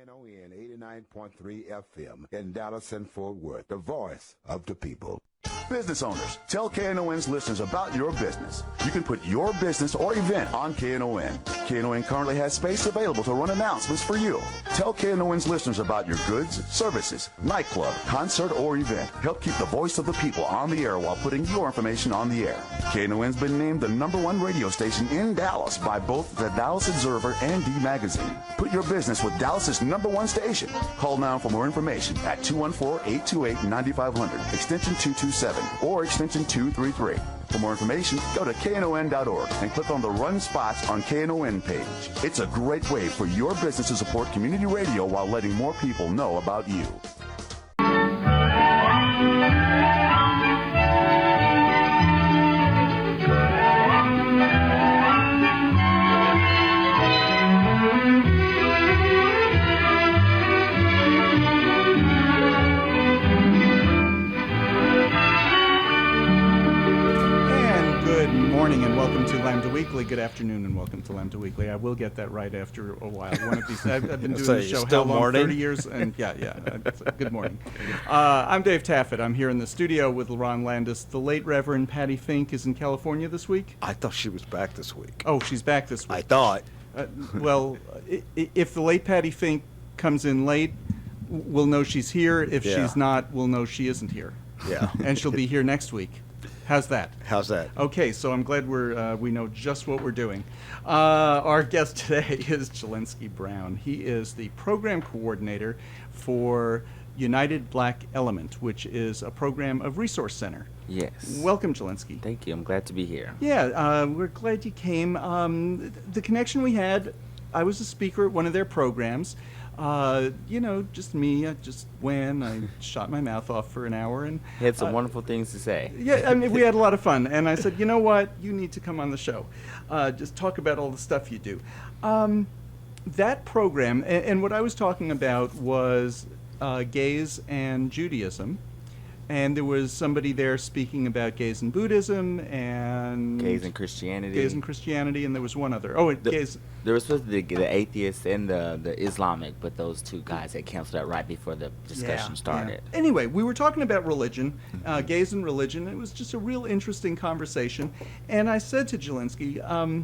Knon 89.3 FM in Dallas and Fort Worth, the voice of the people. Business owners, tell KNON's listeners about your business. You can put your business or event on KNON. KNON currently has space available to run announcements for you. Tell KNON's listeners about your goods, services, nightclub, concert, or event. Help keep the voice of the people on the air while putting your information on the air. KNON's been named the #1 radio station in Dallas by both the Dallas Observer and D Magazine. Put your business with Dallas's #1 station. Call now for more information at 214-828-9500, extension 227, or extension 233. For more information, go to knon.org and click on the Run Spots on KNON page. It's a great way for your business to support community radio while letting more people know about you. Morning and welcome to Lambda Weekly. Good afternoon and welcome to Lambda Weekly. I will get that right after a while. One of these, I've been doing this show how long? Morning? 30 years, and good morning. I'm Dave Taffet. I'm here in the studio with Lerone Landis. The late Reverend Patty Fink is in California this week. I thought she was back this week. Oh, she's back this week. I thought. Well, if the late Patty Fink comes in late, we'll know she's here. If she's not, we'll know she isn't here. Yeah. And she'll be here next week. How's that? How's that? Okay, so I'm glad we know just what we're doing. Our guest today is Jalenzski Brown. He is the program coordinator for United Black Element, which is a program of Resource Center. Yes. Welcome, Jalenzski. Thank you. I'm glad to be here. Yeah, we're glad you came. The connection we had, I was a speaker at one of their programs. Just me. I just went. I shot my mouth off for an hour and Had some wonderful things to say. Yeah, I mean, we had a lot of fun. And I said, you know what? You need to come on the show. Just talk about all the stuff you do. That program, and what I was talking about was gays and Judaism. And there was somebody there speaking about gays and Buddhism and Gays and Christianity. Gays and Christianity, and there was one other. Oh, gays. There was supposed to be the atheists and the Islamic, but those two guys had canceled out right before the discussion started. Yeah. Anyway, we were talking about religion, gays and religion. It was just a real interesting conversation. And I said to Jalenzski,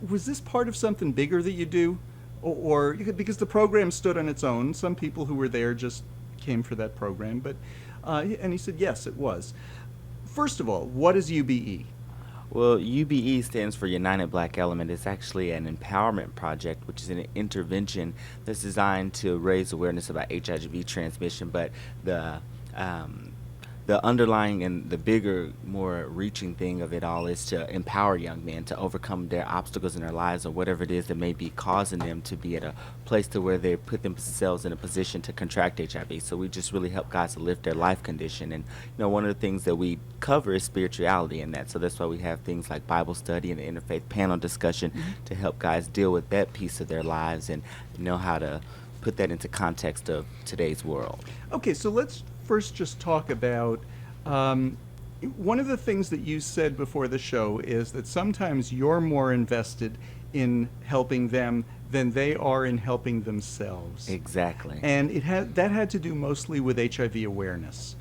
was this part of something bigger that you do? Or because the program stood on its own. Some people who were there just came for that program, but. And he said, yes, it was. First of all, what is UBE? Well, UBE stands for United Black Element. It's actually an empowerment project, which is an intervention that's designed to raise awareness about HIV transmission, but the underlying and the bigger, more reaching thing of it all is to empower young men to overcome their obstacles in their lives or whatever it is that may be causing them to be at a place to where they put themselves in a position to contract HIV. So we just really help guys to lift their life condition. And one of the things that we cover is spirituality in that. So that's why we have things like Bible study and the interfaith panel discussion to help guys deal with that piece of their lives and know how to put that into context of today's world. Okay, so let's first just talk about one of the things that you said before the show is that sometimes you're more invested in helping them than they are in helping themselves. Exactly. And that had to do mostly with HIV awareness.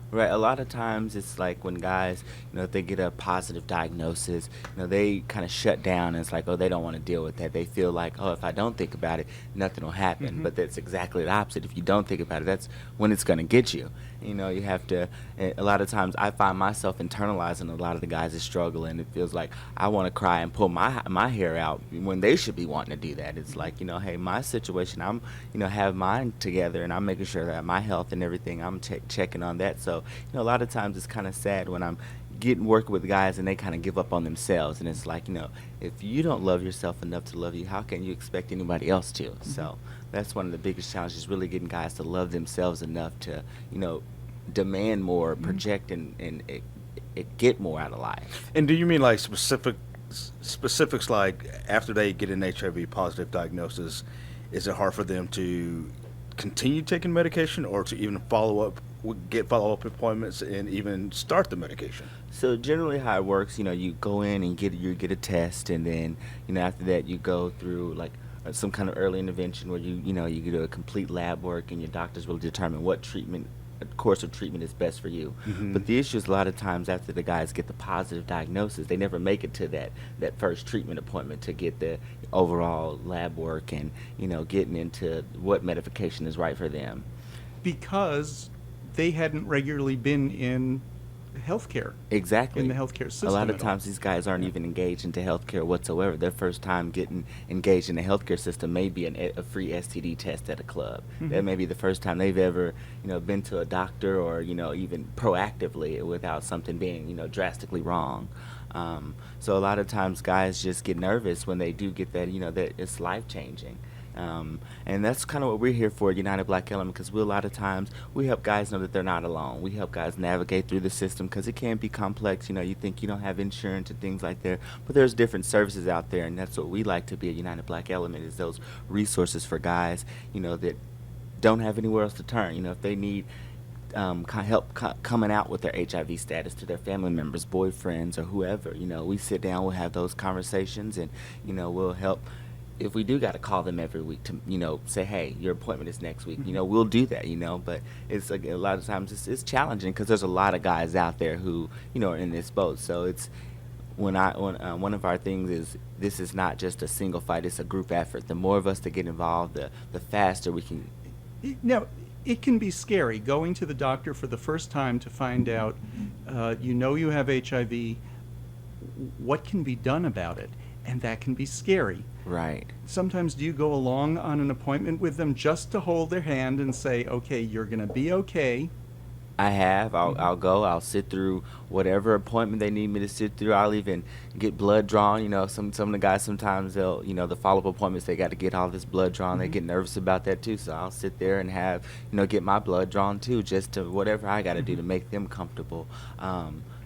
Right. A lot of times it's like when guys, if they get a positive diagnosis, they kind of shut down and it's like, oh, they don't want to deal with that. They feel like, oh, if I don't think about it, nothing will happen. Mm-hmm. But that's exactly the opposite. If you don't think about it, that's when it's going to get you. You have to, a lot of times I find myself internalizing a lot of the guys that struggle, and it feels like I want to cry and pull my hair out when they should be wanting to do that. It's like, hey, my situation, I'm, have mine together, and I'm making sure that my health and everything, I'm checking on that. So, a lot of times it's kind of sad when I'm working with guys and they kind of give up on themselves, and it's like, if you don't love yourself enough to love you, how can you expect anybody else to? Mm-hmm. So that's one of the biggest challenges, really getting guys to love themselves enough to, demand more, project, and get more out of life. And do you mean like specifics like after they get an HIV positive diagnosis, is it hard for them to continue taking medication or to even get follow-up appointments and even start the medication? So generally how it works, you go in and you get a test, and then, after that you go through like some kind of early intervention where you do a complete lab work and your doctors will determine what course of treatment is best for you. But the issue is a lot of times after the guys get the positive diagnosis, they never make it to that first treatment appointment to get the overall lab work and getting into what medication is right for them. Because they hadn't regularly been in healthcare. Exactly. In the healthcare system. A lot of times these guys aren't even engaged into healthcare whatsoever. Their first time getting engaged in the healthcare system may be a free STD test at a club. That may be the first time they've ever, been to a doctor or, even proactively without something being, drastically wrong. So a lot of times guys just get nervous when they do get that, that it's life-changing. And that's kind of what we're here for at United Black Element, because a lot of times we help guys know that they're not alone. We help guys navigate through the system because it can be complex. You think you don't have insurance and things like that, but there's different services out there, and that's what we like to be at United Black Element, is those resources for guys, that don't have anywhere else to turn. If they need help coming out with their HIV status to their family members, boyfriends, or whoever, we sit down, we'll have those conversations, and we'll help. If we do got to call them every week to, say, hey, your appointment is next week, we'll do that, but it's a lot of times it's challenging because there's a lot of guys out there who, are in this boat. So it's one of our things is this is not just a single fight, it's a group effort. The more of us that get involved, the faster we can. Now, it can be scary going to the doctor for the first time to find out, you have HIV, what can be done about it? And that can be scary. Right. Sometimes do you go along on an appointment with them just to hold their hand and say, okay, you're going to be okay? I have. I'll go. I'll sit through whatever appointment they need me to sit through. I'll even get blood drawn. Some of the guys sometimes they'll, the follow-up appointments, they got to get all this blood drawn. They get nervous about that too. So I'll sit there and have, get my blood drawn too, just to whatever I got to do to make them comfortable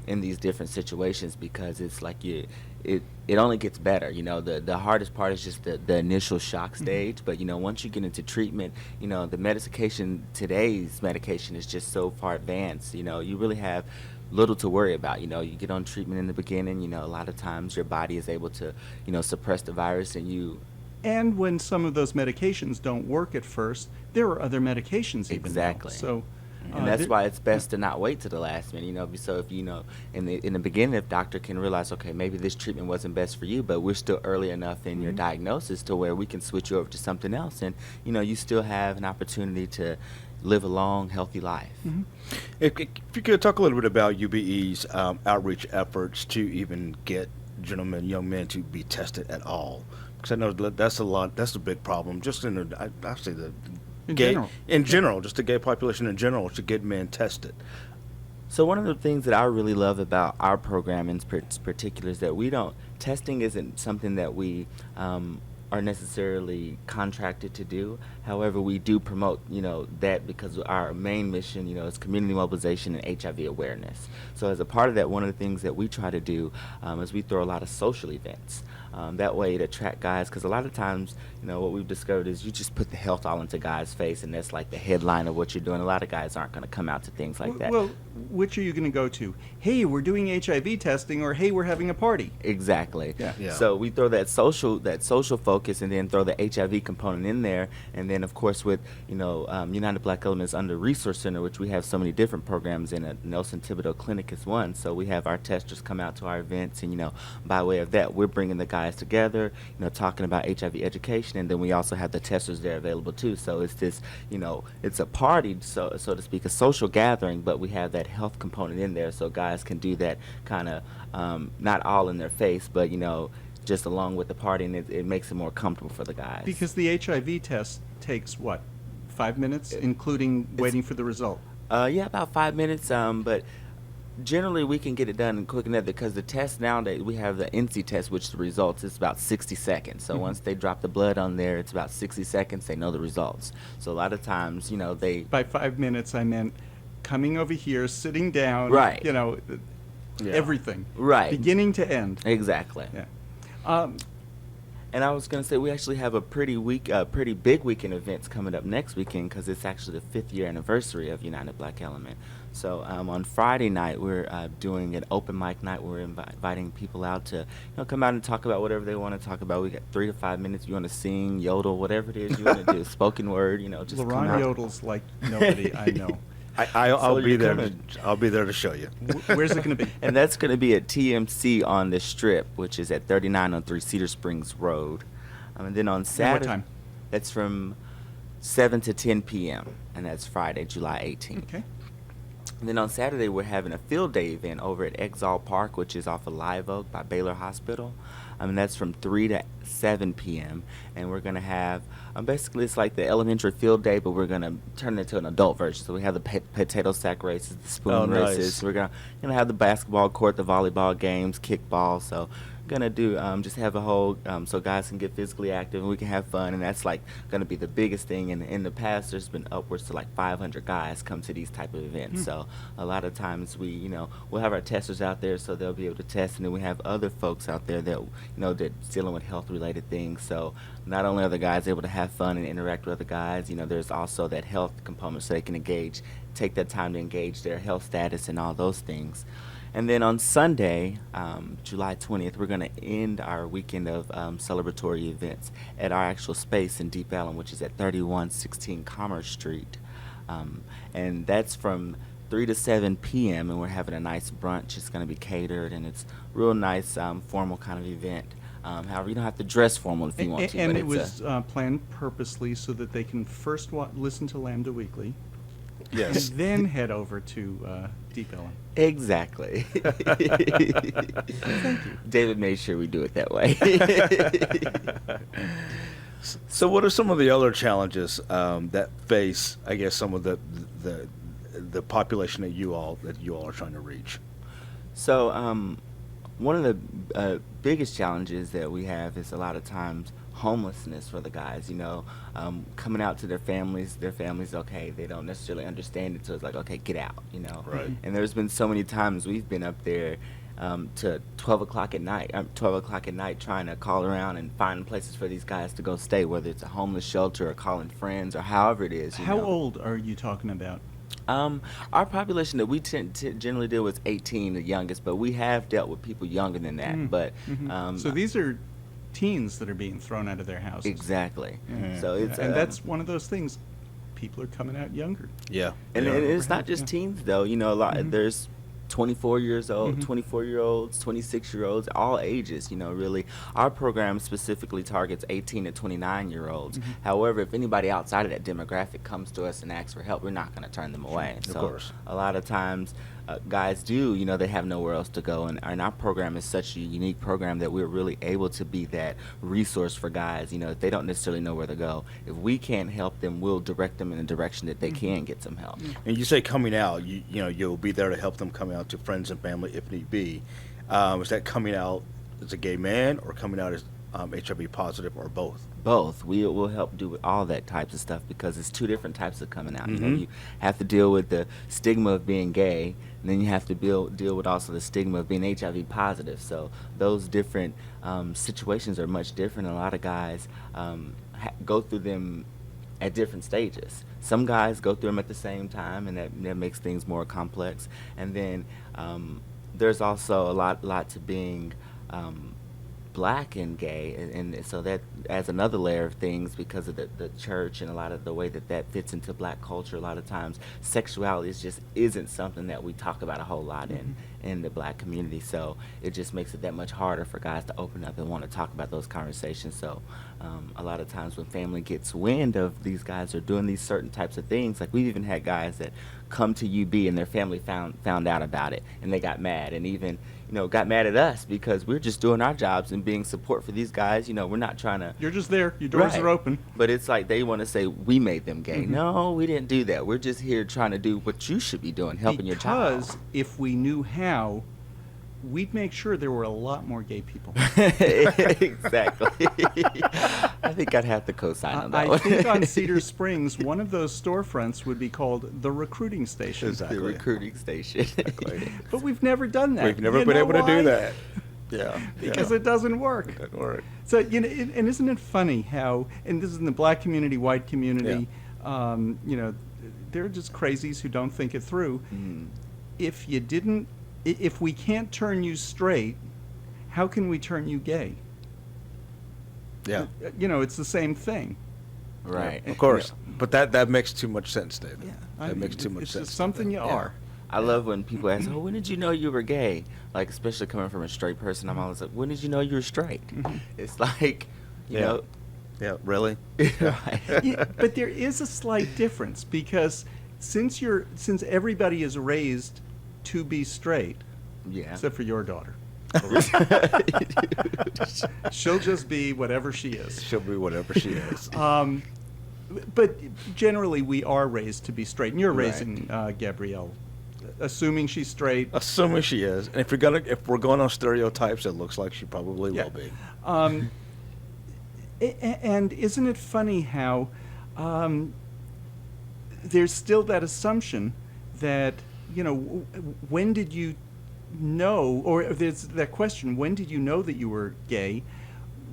in these different situations, because it's like it only gets better. The hardest part is just the initial shock stage, but once you get into treatment, today's medication is just so far advanced. You really have little to worry about. You get on treatment in the beginning, a lot of times your body is able to suppress the virus, and when some of those medications don't work at first, there are other medications even exactly now. So and that's why it's best to not wait to the last minute, so if in the beginning, if doctor can realize, okay, maybe this treatment wasn't best for you, but we're still early enough in your diagnosis to where we can switch you over to something else, and you still have an opportunity to live a long, healthy life. If you could talk a little bit about UBE's outreach efforts to even get gentlemen, young men to be tested at all, because I know that's a big problem. Just I say the in general, just the gay population in general, to get men tested. So one of the things that I really love about our program in particular is that testing isn't something that we are necessarily contracted to do. However, we do promote, that because our main mission, is community mobilization and HIV awareness. So as a part of that, one of the things that we try to do is we throw a lot of social events. That way to attract guys, because a lot of times, what we've discovered is you just put the health all into guys' face, and that's like the headline of what you're doing. A lot of guys aren't going to come out to things like that. Well, which are you going to go to? Hey, we're doing HIV testing, or hey, we're having a party. Exactly. Yeah. So we throw that social focus, and then throw the HIV component in there, and then of course with United Black Elements under Resource Center, which we have so many different programs in. A Nelson Thibodeau Clinic is one. So we have our testers come out to our events, and by way of that, we're bringing the guys together, talking about HIV education, and then we also have the testers there available too. So it's this, it's a party, so to speak, a social gathering, but we have that health component in there, so guys can do that kind of not all in their face, but just along with the party, and it makes it more comfortable for the guys. Because the HIV test takes what, 5 minutes, including waiting for the result? Yeah, about 5 minutes. But generally we can get it done quick enough, because the test nowadays, we have the NC test, which the results is about 60 seconds. So once they drop the blood on there, it's about 60 seconds, they know the results. So a lot of times, they... By 5 minutes, I meant coming over here, sitting down, right. Everything. Right. Beginning to end. Exactly. Yeah. And I was going to say, we actually have a pretty big weekend events coming up next weekend because it's actually the 5th year anniversary of United Black Element. So on Friday night, we're doing an open mic night. We're inviting people out to come out and talk about whatever they want to talk about. We got 3 to 5 minutes. You want to sing, yodel, whatever it is you want to do, spoken word, just come Lerone out. yodels like nobody I know. I'll be there. I'll be there to show you. Where's it going to be? And that's going to be at TMC on the Strip, which is at 3903 Cedar Springs Road. And then on Saturday, time? that's from 7 to 10 p.m. and that's Friday, July 18th. Okay. And then on Saturday, we're having a field day event over at Exalt Park, which is off of Live Oak by Baylor Hospital. That's from 3 to 7 p.m. And we're going to have, basically it's like the elementary field day, but we're going to turn it into an adult version. So we have the potato sack races, the spoon nice. races. We're going to have the basketball court, the volleyball games, kickball. So going to do just have a whole so guys can get physically active and we can have fun, and that's like going to be the biggest thing. And in the past, there's been upwards to like 500 guys come to these type of events. So a lot of times we'll have our testers out there, so they'll be able to test, and then we have other folks out there that that's dealing with health related things. So not only are the guys able to have fun and interact with other guys, there's also that health component, so they can take that time to engage their health status and all those things. And then on Sunday, July 20th, we're going to end our weekend of celebratory events at our actual space in Deep Ellum, which is at 3116 Commerce Street. And that's from 3 to 7 p.m., and we're having a nice brunch. It's going to be catered, and it's real nice, formal kind of event. However, you don't have to dress formal if you want to. And but it was planned purposely so that they can first listen to Lambda Weekly. Yes. And then head over to Deep Ellum. Exactly. Thank you. David made sure we do it that way. So, what are some of the other challenges that face, I guess, some of the population that you all are trying to reach? So, one of the biggest challenges that we have is a lot of times homelessness for the guys. Coming out to their families, okay, they don't necessarily understand it, so it's like, okay, get out. Right. And there's been so many times we've been up there to 12 o'clock at night trying to call around and find places for these guys to go stay, whether it's a homeless shelter or calling friends or however it is. How old are you talking about? Our population that we tend to generally deal with is 18, the youngest, but we have dealt with people younger than that. But So these are teens that are being thrown out of their houses. exactly. Yeah. So it's and that's one of those things. People are coming out younger. Yeah. and Yeah. it's not just teens though. A lot there's 24-year-olds, 26-year-olds, all ages. Really, our program specifically targets 18 to 29-year-olds. However, if anybody outside of that demographic comes to us and asks for help, we're not going to turn them away. Of So course. a lot of times guys do, they have nowhere else to go, and our program is such a unique program that we're really able to be that resource for guys. If they don't necessarily know where to go, if we can't help them, we'll direct them in a direction that they can get some help. And you say coming out, you'll be there to help them come out to friends and family if need be. Is that coming out as a gay man or coming out as HIV positive, or both? Both. We will help do with all that types of stuff because it's two different types of coming out. You have to deal with the stigma of being gay, and then you have to deal with also the stigma of being HIV positive. So those different situations are much different. A lot of guys go through them at different stages. Some guys go through them at the same time, and that makes things more complex. And then there's also a lot to being black and gay, and so that adds another layer of things because of the church and a lot of the way that fits into black culture. A lot of times sexuality isn't something that we talk about a whole lot in the black community, so it just makes it that much harder for guys to open up and want to talk about those conversations. So a lot of times when family gets wind of these guys are doing these certain types of things, like we've even had guys that come to UB and their family found out about it and they got mad, and even got mad at us because we're just doing our jobs and being support for these guys. We're not trying to. You're just there. Your doors Right. are open. But it's like they want to say we made them gay. No, we didn't do that. We're just here trying to do what you should be doing, helping your child. Because if we knew how, we'd make sure there were a lot more gay people. Exactly. I think I'd have to co-sign on that I one. think on Cedar Springs, one of those storefronts would be called the recruiting station. Exactly. The recruiting station. But we've never done that. We've never You been know able to why? do that. because it doesn't work. It doesn't work. So, and isn't it funny how, and this is in the black community, white community, they're just crazies who don't think it through. If we can't turn you straight, how can we turn you gay? Yeah. It's the same thing. Right. Of course. But that makes too much sense, David. Yeah. That makes too much it's sense. It's just something you are. I love when people ask, "Oh, when did you know you were gay?" Like, especially coming from a straight person, I'm always like, "When did you know you were straight?" It's like, you know. Yeah, really? Right. Yeah, but there is a slight difference because since everybody is raised to be straight, Yeah. except for your daughter. She'll just be whatever she is. She'll be whatever she is. But generally, we are raised to be straight. And you're Right. raising Gabrielle, assuming she's straight. Assuming she is. And if we're going on stereotypes, it looks like she probably will be. And isn't it funny how there's still that assumption that, when did you know, or there's that question, when did you know that you were gay?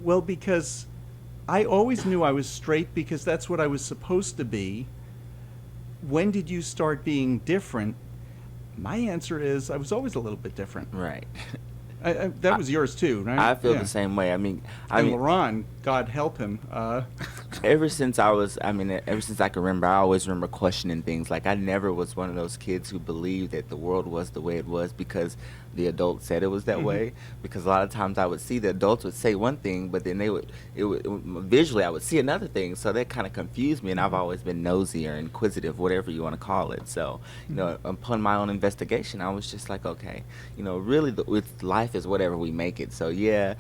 Well, because I always knew I was straight because that's what I was supposed to be. When did you start being different? My answer is I was always a little bit different. Right. That was yours too, right? I feel Yeah. the same way. I mean, Lerone, God help him. ever since I can remember, I always remember questioning things. Like, I never was one of those kids who believed that the world was the way it was because the adults said it was that way. Because a lot of times I would see the adults would say one thing, but then visually I would see another thing. So that kind of confused me, and I've always been nosy or inquisitive, whatever you want to call it. So, upon my own investigation, I was just like, okay, really, with life is whatever we make it. So yeah,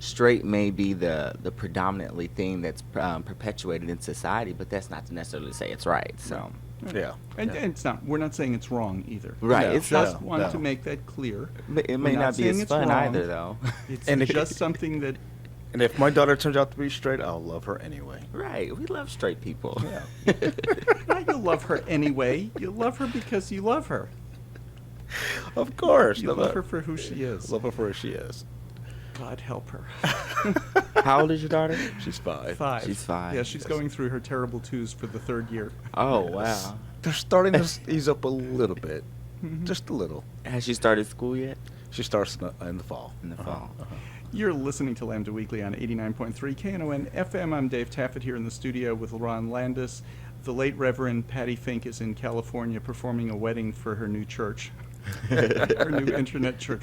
straight may be the predominantly thing that's perpetuated in society, but that's not to necessarily say it's right. So Yeah. And it's not. We're not saying it's wrong either. right, No, it's Just not. want to make that clear. It may We're not be saying as it's fun wrong. either, though. It's And if- just something that. And if my daughter turns out to be straight, I'll love her anyway. Right, we love straight people. Yeah. Not you'll love her anyway. You love her because you love her. Of course. You love her for who she is. Love her for who she is. God help her. How old is your daughter? She's 5. 5. She's 5. Yeah, she's going through her terrible 2s for the 3rd year. Oh, wow. They're starting to ease up a little bit. Just a little. Has she started school yet? She starts in the fall. In the fall. You're listening to Lambda Weekly on 89.3 Knon FM. I'm Dave Taffet here in the studio with Ron Landis. The late Reverend Patty Fink is in California performing a wedding for her new church. Her new internet church.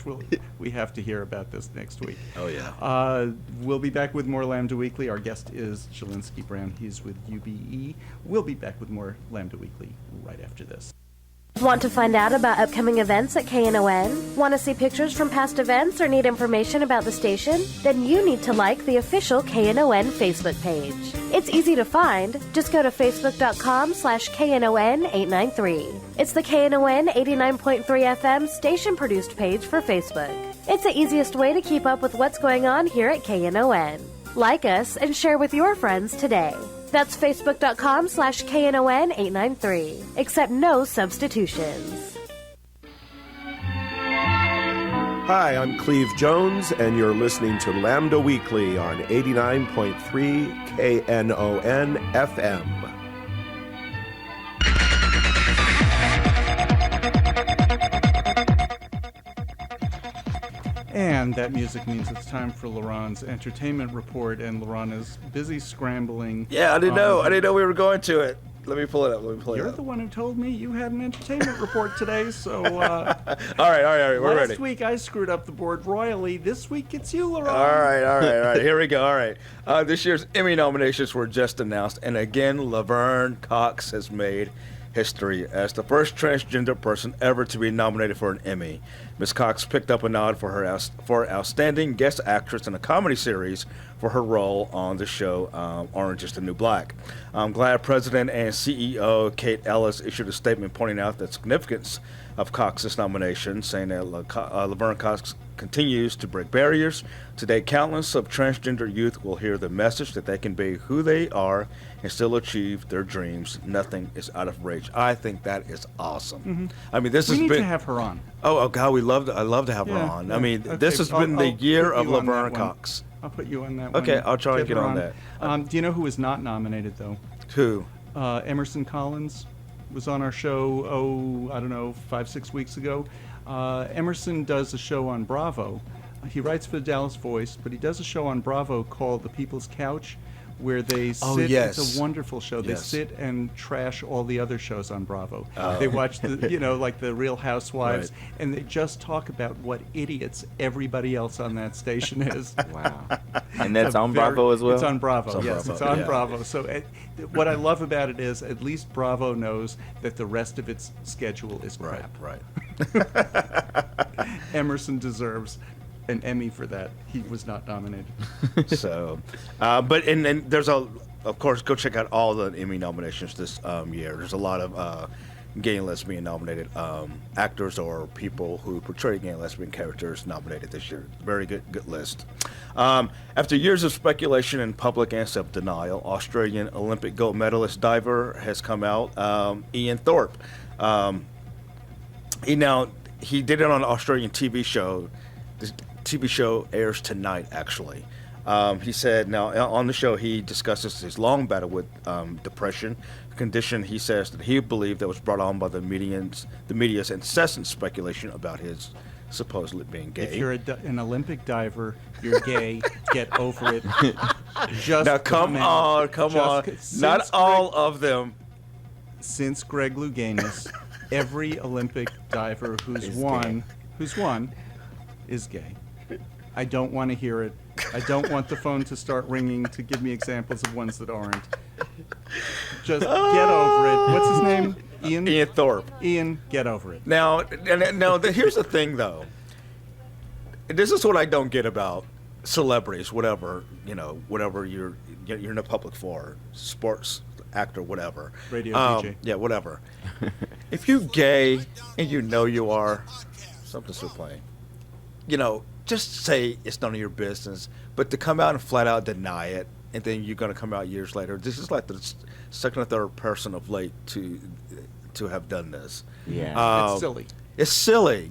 We have to hear about this next week. Oh, yeah. We'll be back with more Lambda Weekly. Our guest is Jalenzski Brown. He's with UBE. We'll be back with more Lambda Weekly right after this. Want to find out about upcoming events at KNON? Want to see pictures from past events or need information about the station? Then you need to like the official KNON Facebook page. It's easy to find. Just go to facebook.com/KNON893. It's the KNON 89.3 FM station-produced page for Facebook. It's the easiest way to keep up with what's going on here at KNON. Like us and share with your friends today. That's facebook.com/KNON893. Accept no substitutions. Hi, I'm Cleve Jones, and you're listening to Lambda Weekly on 89.3 KNON FM. And that music means it's time for Leron's entertainment report, and Leron is busy scrambling. Yeah, I didn't know. I didn't know we were going to it. Let me pull it up. You're the one who told me you had an entertainment report today, so All right. We're ready. last week I screwed up the board royally. This week it's you, Leron. All right. Here we go. All right. This year's Emmy nominations were just announced, and again, Laverne Cox has made history as the first transgender person ever to be nominated for an Emmy. Ms. Cox picked up a nod for her outstanding guest actress in a comedy series for her role on the show Orange is the New Black. I'm glad President and CEO Kate Ellis issued a statement pointing out the significance of Cox's nomination, saying that Laverne Cox continues to break barriers. Today, countless of transgender youth will hear the message that they can be who they are and still achieve their dreams. Nothing is out of reach. I think that is awesome. I mean, this We has need been. to have her on. Oh God, I love to have her Yeah, on. yeah. I mean, Okay, this has been the I'll year put of you on that Laverne one. Cox. I'll put you on that one. Okay, I'll try and get her on that. Do you know who was not nominated, though? Who? Emerson Collins was on our show, I don't know, 5-6 weeks ago. Emerson does a show on Bravo. He writes for the Dallas Voice, but he does a show on Bravo called The People's Couch, where they sit. Oh, yes. It's a wonderful show. They Yes. sit and trash all the other shows on Bravo. They watch like the Real Housewives, Right. and they just talk about what idiots everybody else on that station is. Wow. And that's A on very- Bravo as well? It's on Bravo. It's on Yes, Bravo, it's on yeah. Bravo. So what I love about it is at least Bravo knows that the rest of its schedule is crap. Right. Emerson deserves an Emmy for that. He was not nominated. So, but and there's of course, go check out all the Emmy nominations this year. There's a lot of gay and lesbian nominated actors or people who portray gay and lesbian characters nominated this year. Very good list. After years of speculation in public and self-denial, Australian Olympic gold medalist diver has come out, Ian Thorpe. He did it on an Australian TV show. This TV show airs tonight, actually. He said, now on the show, he discusses his long battle with depression, a condition he says that he believed that was brought on by the media's incessant speculation about his supposedly being gay. If you're an Olympic diver, you're gay. Get over it. Just Now, come on. Not all of them. Since Greg Louganis, every Olympic diver who's won is gay. I don't want to hear it. I don't want the phone to start ringing to give me examples of ones that aren't. Just get over it. What's his name? Ian? Ian Thorpe. Ian, get over it. Now, here's the thing, though. This is what I don't get about celebrities, whatever you're in the public for, sports actor, whatever. Radio DJ. Yeah, whatever. If you gay and you know you are, something's still playing. Just say it's none of your business. But to come out and flat out deny it, and then you're going to come out years later. This is like the second or third person of late to have done this. Yeah. It's silly. It's silly,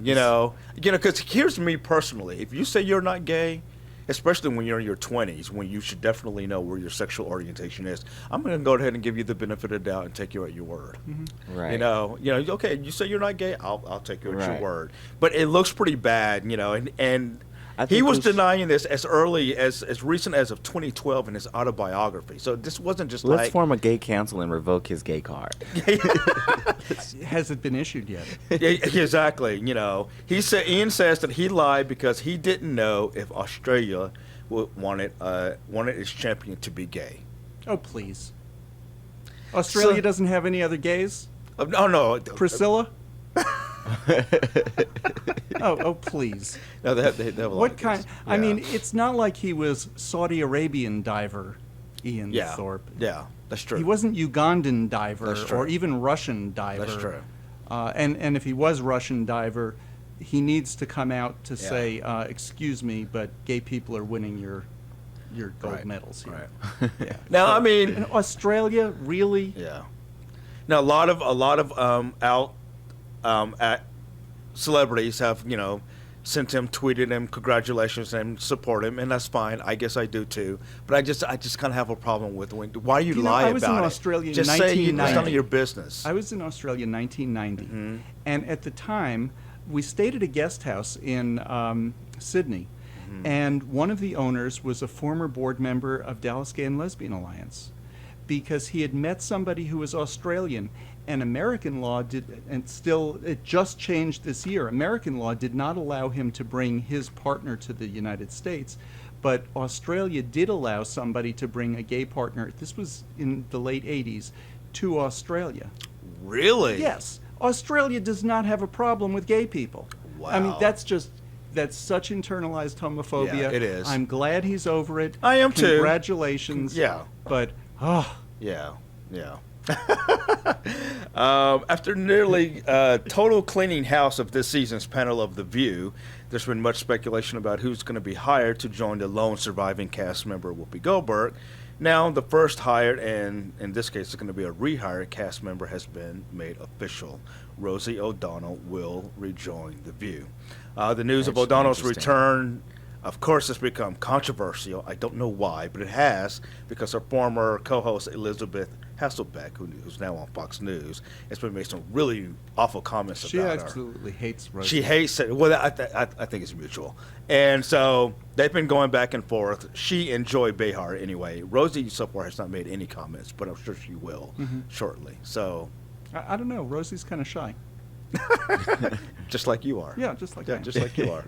because here's me personally. If you say you're not gay, especially when you're in your 20s, when you should definitely know where your sexual orientation is, I'm going to go ahead and give you the benefit of the doubt and take you at your word. Mm-hmm. Right. Okay, you say you're not gay, I'll take you at your Right. word. But it looks pretty bad, and I he think was we should- denying this as early as recent as of 2012 in his autobiography. So this wasn't just Let's like form a gay council and revoke his gay card. Has it been issued yet? Yeah, exactly. Ian says that he lied because he didn't know if Australia wanted its champion to be gay. Oh, please. Australia So- doesn't have any other gays? No. Priscilla? oh, please. No, they have a lot What of kind? gays. I Yeah. mean, it's not like he was Saudi Arabian diver, Ian Yeah. Thorpe. Yeah, that's true. He wasn't Ugandan diver That's true. or even Russian diver. That's true. And if he was Russian diver, he needs to come out to Yeah. say, "Excuse me, but gay people are winning your gold Right. medals here." Right. Yeah. Now, I mean, In Australia, really? yeah. Now, a lot of celebrities have sent him, tweeted him, congratulations, and support him, and that's fine. I guess I do too. But I just kind of have a problem with why you lie I was about in it. Australia in Just say it's none 1990. of your business. I was in Australia in 1990, Mm-hmm. and at the time, we stayed at a guest house in Sydney, Mm-hmm. and one of the owners was a former board member of Dallas Gay and Lesbian Alliance, because he had met somebody who was Australian, and American law it just changed this year. American law did not allow him to bring his partner to the United States, but Australia did allow somebody to bring a gay partner. This was in the late 80s, to Australia. Really? Yes. Australia does not have a problem with gay people. I mean, Wow. that's such internalized homophobia. Yeah, it is. I'm glad he's over it. I am too. Congratulations. Yeah. But, Yeah. Yeah. After nearly total cleaning house of this season's panel of The View, there's been much speculation about who's going to be hired to join the lone surviving cast member, Whoopi Goldberg. Now, the first hired, and in this case it's going to be a rehired cast member, has been made official. Rosie O'Donnell will rejoin The View. The news of O'Donnell's return, of course, has become controversial. I don't know why, but it has, because her former co-host Elizabeth Hasselbeck, who's now on Fox News, has been making some really awful comments about her. She absolutely hates Rosie. She hates it. Well, I think it's mutual. And so they've been going back and forth. She and Joy Behar, anyway. Rosie so far has not made any comments, but I'm sure she will shortly. So I don't know. Rosie's kind of shy. just like you are. Yeah, just like I am. just like you are.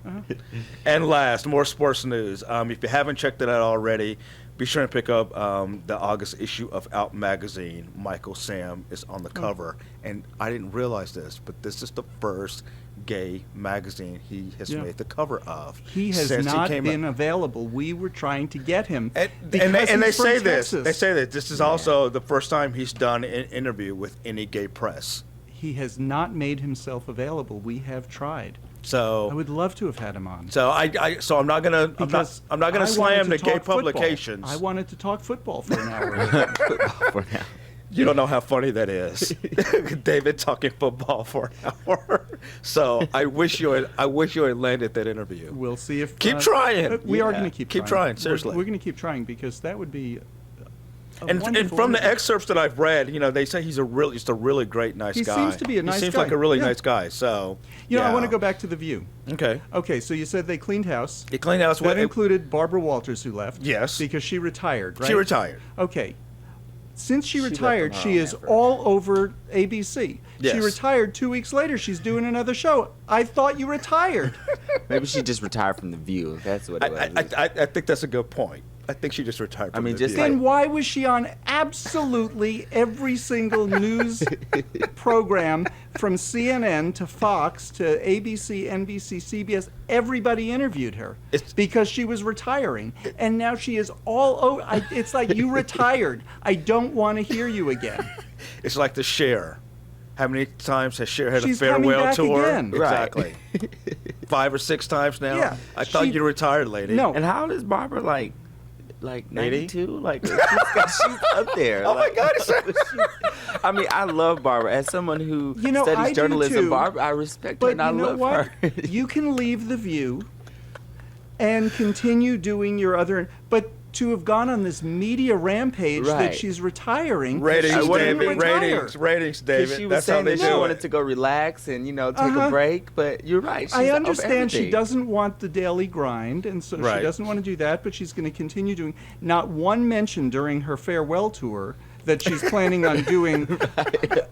And last, more sports news. If you haven't checked it out already, be sure to pick up the August issue of Out magazine. Michael Sam is on the cover, and I didn't realize this, but this is the first gay magazine he has made the cover of. He has not been available. We were trying to get him. And they say this. They say that this is also the first time he's done an interview with any gay press. He has not made himself available. We have tried. So I would love to have had him on. So I'm not gonna slam the gay publications. I wanted to talk football for an hour. You don't know how funny that is, David talking football for an hour. So I wish you had landed that interview. We'll see if keep trying. We are going to keep trying. Seriously, we're going to keep trying because that would be. And from the excerpts that I've read, they say he's just a really great, nice guy. He seems to be a nice guy. He seems like a really nice guy. So I want to go back to The View. Okay. Okay. So you said they cleaned house. They cleaned house. That included Barbara Walters, who left. Yes. Because she retired. Right. She retired. Okay. Since she retired, she is all over ABC. Yes. She retired 2 weeks later. She's doing another show. I thought you retired. Maybe she just retired from The View. That's what it was. I think that's a good point. I think she just retired from The View. Then why was she on absolutely every single news program from CNN to Fox to ABC, NBC, CBS? Everybody interviewed her because she was retiring. And now she is all over. It's like you retired. I don't want to hear you again. It's like the Cher. How many times has Cher had She's a farewell coming back tour? again. Exactly. 5 or 6 times now? Yeah. I thought you retired, lady. No. And how old is Barbara? Like 92? Like she's up there. Oh my God! I mean, I love Barbara. As someone who I studies do journalism, too. Barbara, I respect her and I love her. You can leave The View and continue doing your other, but to have gone on this media rampage that she's retiring. Ratings, David. Ratings, David. She was That's saying how they that she do wanted it. to go relax and take a break, but you're right. She's I over understand she everything. doesn't want the daily grind, and so she doesn't want to do that, but she's going to continue doing. Not one mention during her farewell tour that she's planning on doing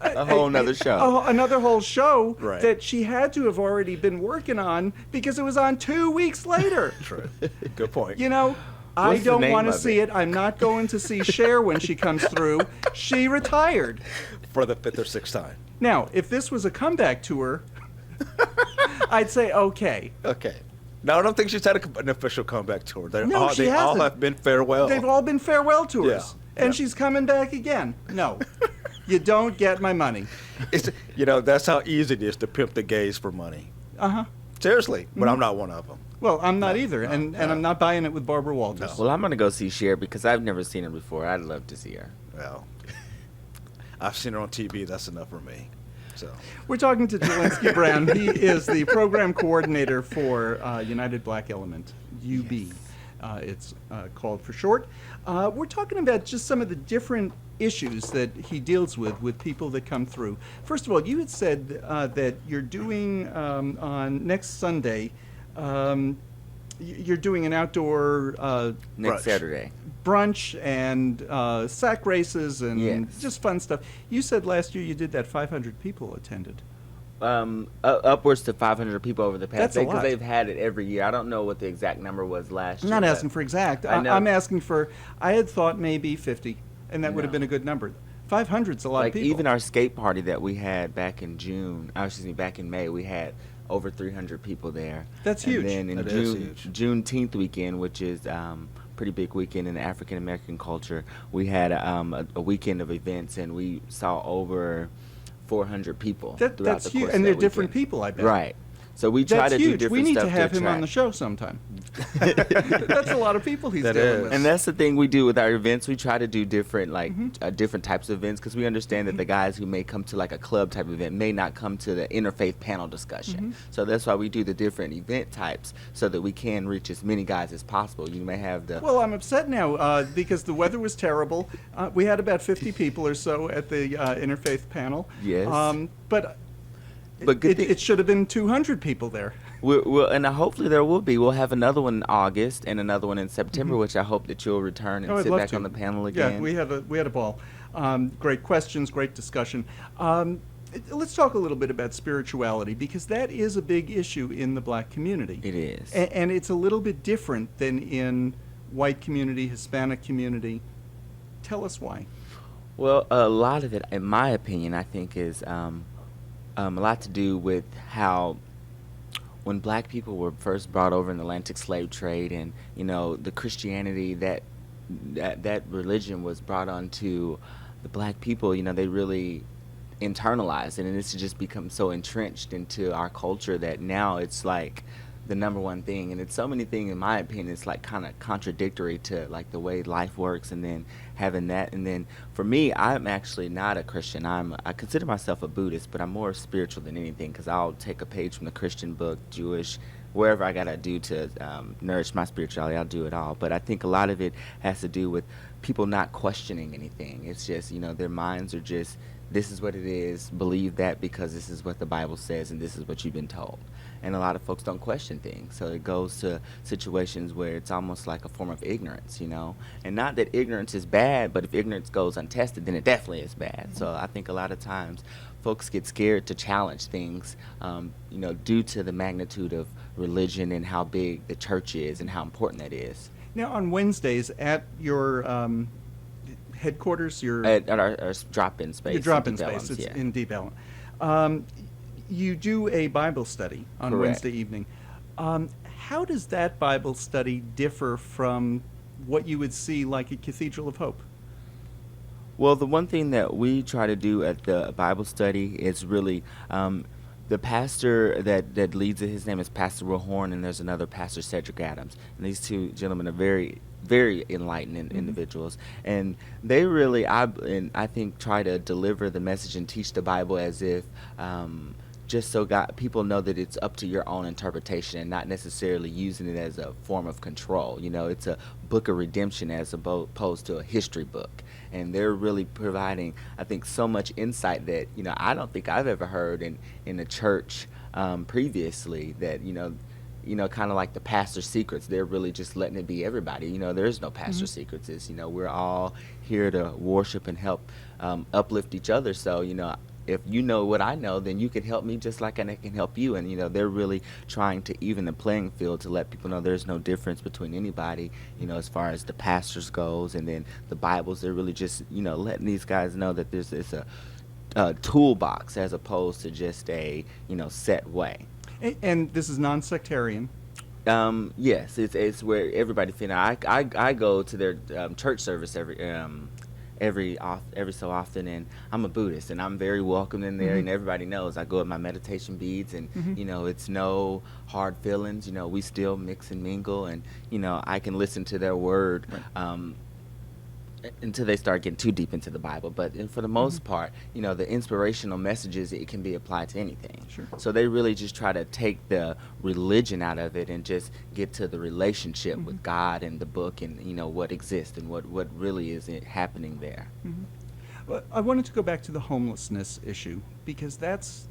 a whole nother show. Another whole show that she had to have already been working on because it was on 2 weeks later. True. Good point. I don't want to see it. I'm not going to see Cher when she comes through. She retired. For the 5th or 6th time. Now, if this was a comeback tour, I'd say okay. Okay. No, I don't think she's had an official comeback tour. They all hasn't. have been farewell. They've all been farewell tours. Yeah. And she's coming back again. No. You don't get my money. That's how easy it is to pimp the gays for money. Uh-huh. Seriously. But I'm not one of them. Well, I'm not either, and I'm not buying it with Barbara Walters. Well, I'm going to go see Cher because I've never seen her before. I'd love to see her. Well, I've seen her on TV. That's enough for me. So we're talking to Jalenzski Brown. He is the program coordinator for United Black Element, UB. It's called for short. We're talking about just some of the different issues that he deals with people that come through. First of all, you had said that you're doing on next Sunday. You're doing an outdoor next Saturday brunch and sack races and just fun stuff. You said last year you did that 500 people attended. Upwards to 500 people over the past day because they've had it every year. I don't know what the exact number was last year. I'm not asking for exact. I'm asking for. I had thought maybe 50, and that would have been a good number. 500's a lot of people. Even our skate party that we had back in back in May, we had over 300 people there. That's huge. And then in Juneteenth weekend, which is pretty big weekend in the African American culture. We had a weekend of events, and we saw over 400 people throughout That's the huge, course and of they're that different weekend. people, I bet. Right. So we try That's to do huge. different We need stuff to have him on attract. the show sometime. That's a lot of people he's That dealing is. with. And that's the thing we do with our events. We try to do different, different types of events, because we understand that the guys who may come to like a club type event may not come to the interfaith panel discussion. So that's why we do the different event types, so that we can reach as many guys as possible. You may have the Well, I'm upset now because the weather was terrible. We had about 50 people or so at the interfaith panel. Yes. But good thing- it should have been 200 people there. and hopefully there will be. We'll have another one in August and another one in September, which I hope that you'll return and Oh, I'd sit love back to. on the panel again. Yeah, we had a ball. Great questions, great discussion. Let's talk a little bit about spirituality, because that is a big issue in the black community. It is. And it's a little bit different than in white community, Hispanic community. Tell us why. Well, a lot of it, in my opinion, I think is a lot to do with how when black people were first brought over in the Atlantic slave trade, and the Christianity that religion was brought onto the black people, they really internalized it, and it's just become so entrenched into our culture that now it's like the number one thing. And it's so many things, in my opinion, it's like kind of contradictory to like the way life works, and then having that. And then for me, I'm actually not a Christian. I consider myself a Buddhist, but I'm more spiritual than anything, because I'll take a page from the Christian book, Jewish, wherever I gotta do to nourish my spirituality, I'll do it all. But I think a lot of it has to do with people not questioning anything. It's just, their minds are just, this is what it is, believe that because this is what the Bible says and this is what you've been told. And a lot of folks don't question things. So it goes to situations where it's almost like a form of ignorance, And not that ignorance is bad, but if ignorance goes untested, then it definitely is bad. So I think a lot of times folks get scared to challenge things, due to the magnitude of religion and how big the church is and how important that is. Now, on Wednesdays at your headquarters, At our drop-in space. your drop-in in Deep space, Ellums, it's yeah. in Deep Ellum. You do a Bible study on Correct. Wednesday evening. How does that Bible study differ from what you would see like at Cathedral of Hope? Well, the one thing that we try to do at the Bible study is really the pastor that leads it, his name is Pastor Will Horn, and there's another pastor, Cedric Adams. And these two gentlemen are very, very enlightening individuals. And they really, I think, try to deliver the message and teach the Bible as if just so people know that it's up to your own interpretation and not necessarily using it as a form of control. It's a book of redemption as opposed to a history book. And they're really providing, I think, so much insight that, I don't think I've ever heard in the church previously, that, kind of like the pastor's secrets. They're really just letting it be everybody. There's no pastor secrets. It's, we're all here to worship and help uplift each other. So, if you know what I know, then you can help me just like I can help you. And, they're really trying to even the playing field to let people know there's no difference between anybody, as far as the pastors goes. And then the Bibles, they're really just, letting these guys know that it's a toolbox as opposed to just a, set way. And this is non-sectarian. Yes, it's where everybody fit. I go to their church service every so often, and I'm a Buddhist, and I'm very welcome in there, and everybody knows I go with my meditation beads, and it's no hard feelings. We still mix and mingle, and I can listen to their word until they start getting too deep into the Bible. But for the most part, the inspirational messages, it can be applied to anything. Sure. So they really just try to take the religion out of it and just get to the relationship with God and the book and, what exists and what really is happening there. Well, I wanted to go back to the homelessness issue, because that's,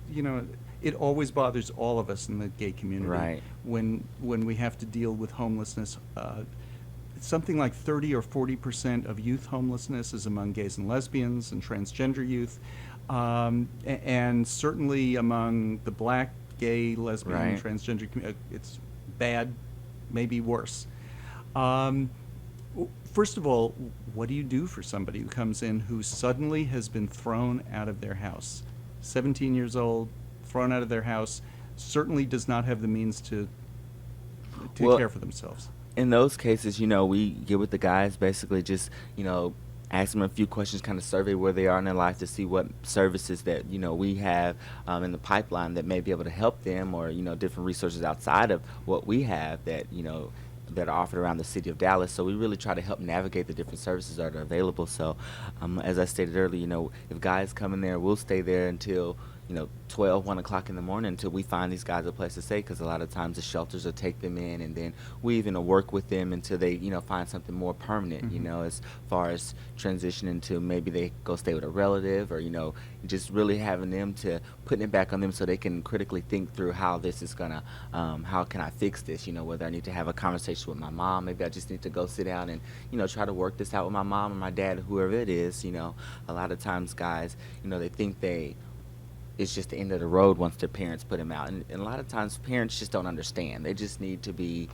it always bothers all of us in the gay community. Right. When we have to deal with homelessness. Something like 30 or 40% of youth homelessness is among gays and lesbians and transgender youth, and certainly among the black, gay, lesbian, and Right. transgender community. It's bad, maybe worse. First of all, what do you do for somebody who comes in who suddenly has been thrown out of their house? 17 years old, thrown out of their house, certainly does not have the means to Well, care for themselves. in those cases, we get with the guys, basically just, ask them a few questions, kind of survey where they are in their life to see what services that, we have in the pipeline that may be able to help them, or, different resources outside of what we have that, that are offered around the city of Dallas. So we really try to help navigate the different services that are available. So as I stated earlier, if guys come in there, we'll stay there until 12, 1 o'clock in the morning until we find these guys a place to stay, because a lot of times the shelters will take them in, and then we even work with them until they, find something more permanent, as far as transitioning to maybe they go stay with a relative, or, just really having them to putting it back on them so they can critically think through how this is gonna, how can I fix this, whether I need to have a conversation with my mom, maybe I just need to go sit down and, try to work this out with my mom or my dad, whoever it is, a lot of times guys, they think it's just the end of the road once their parents put them out. And a lot of times parents just don't understand. They just need to be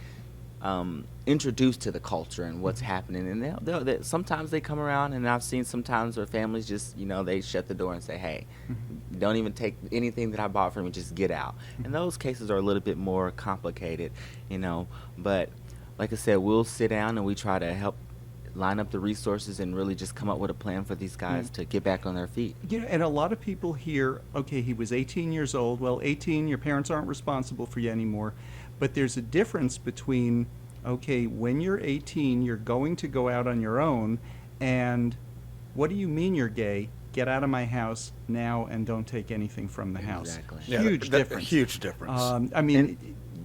introduced to the culture and what's happening. And they'll sometimes they come around, and I've seen sometimes where families just, they shut the door and say, hey, don't even take anything that I bought from you, just get out. And those cases are a little bit more complicated, But like I said, we'll sit down and we try to help line up the resources and really just come up with a plan for these guys to get back on their feet. And a lot of people hear, okay, he was 18 years old. Well, 18, your parents aren't responsible for you anymore. But there's a difference between, okay, when you're 18, you're going to go out on your own, and what do you mean you're gay? Get out of my house now and don't take anything from the house. Exactly. Huge difference. Huge difference.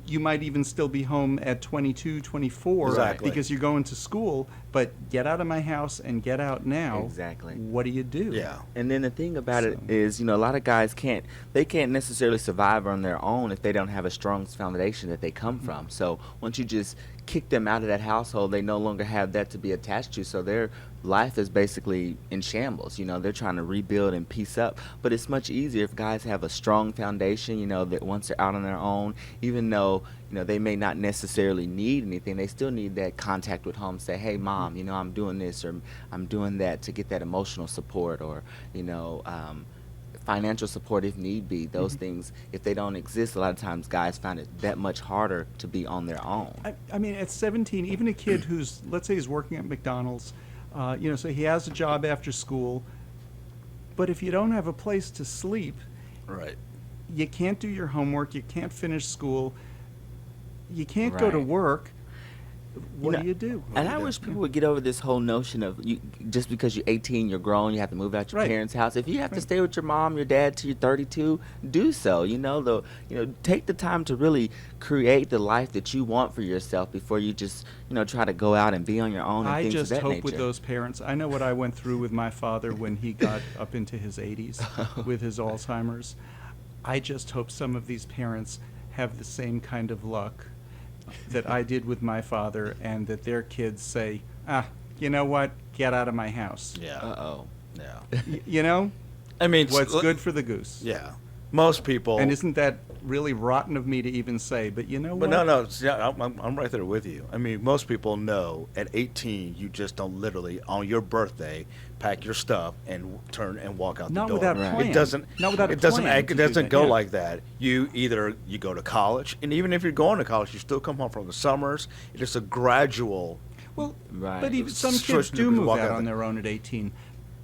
You might even still be home at 22, 24 Exactly. because you're going to school, but get out of my house and get out now. Exactly. What do you do? Yeah. And then the thing about it is, a lot of guys can't necessarily survive on their own if they don't have a strong foundation that they come from. So once you just kick them out of that household, they no longer have that to be attached to. So their life is basically in shambles. They're trying to rebuild and piece up. But it's much easier if guys have a strong foundation, that once they're out on their own, even though, they may not necessarily need anything, they still need that contact with home. Say, hey, Mom, I'm doing this or I'm doing that, to get that emotional support, or, financial support if need be. Those things, if they don't exist, a lot of times guys find it that much harder to be on their own. I mean, at 17, even a kid who's, let's say he's working at McDonald's, so he has a job after school, but if you don't have a place to sleep, Right. you can't do your homework, you can't finish school, you can't go to work. What do you do? And I wish people would get over this whole notion of just because you're 18, you're grown, you have to move out your parents' house. If you have to stay with your mom, your dad till you're 32, do so. Take the time to really create the life that you want for yourself before you just, try to go out and be on your own. And I things just of that hope nature. with those parents, I know what I went through with my father when he got up into his 80s with his Alzheimer's. I just hope some of these parents have the same kind of luck that I did with my father, and that their kids say, you know what, get out of my house. Yeah. Uh-oh. Yeah. I mean, what's good for the goose. Yeah. Most people. And isn't that really rotten of me to even say? But you know what? But no, I'm right there with you. I mean, most people know at 18 you just don't literally on your birthday pack your stuff and turn and walk out Not the door. without a plan. It doesn't. Not without a it doesn't. plan It to doesn't do go that. like that. You go to college, and even if you're going to college, you still come home from the summers. It is a gradual. Well, Right. but even some kids do move out on their own at 18.